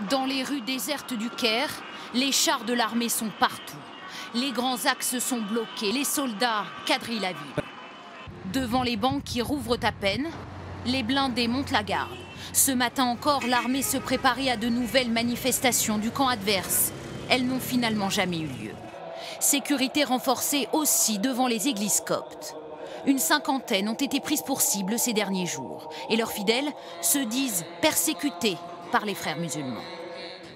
Dans les rues désertes du Caire, les chars de l'armée sont partout. Les grands axes sont bloqués, les soldats quadrillent la ville. Devant les banques qui rouvrent à peine, les blindés montent la garde. Ce matin encore, l'armée se préparait à de nouvelles manifestations du camp adverse. Elles n'ont finalement jamais eu lieu. Sécurité renforcée aussi devant les églises coptes. Une cinquantaine ont été prises pour cible ces derniers jours. Et leurs fidèles se disent persécutés par les frères musulmans.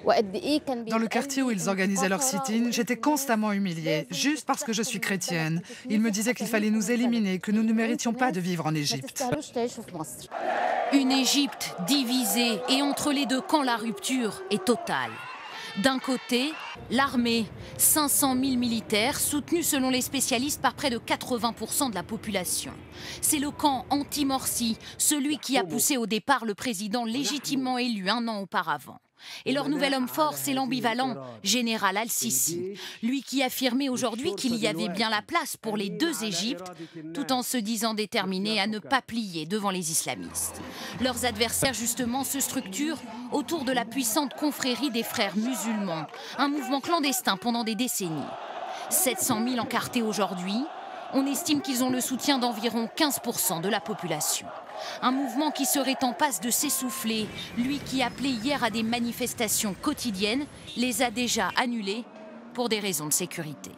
Dans le quartier où ils organisaient leur sit-in, j'étais constamment humiliée, juste parce que je suis chrétienne. Ils me disaient qu'il fallait nous éliminer, que nous ne méritions pas de vivre en Égypte. Une Égypte divisée et entre les deux camps, la rupture est totale. D'un côté, l'armée, 500 000 militaires, soutenus selon les spécialistes par près de 80% de la population. C'est le camp anti-Morsi, celui qui a poussé au départ le président légitimement élu un an auparavant. Et leur nouvel homme fort, c'est l'ambivalent général Al-Sisi, lui qui affirmait aujourd'hui qu'il y avait bien la place pour les deux Égyptes, tout en se disant déterminé à ne pas plier devant les islamistes. Leurs adversaires, justement, se structurent autour de la puissante confrérie des frères musulmans, un mouvement clandestin pendant des décennies. 700 000 encartés aujourd'hui, on estime qu'ils ont le soutien d'environ 15% de la population. Un mouvement qui serait en passe de s'essouffler, lui qui appelait hier à des manifestations quotidiennes, les a déjà annulées pour des raisons de sécurité.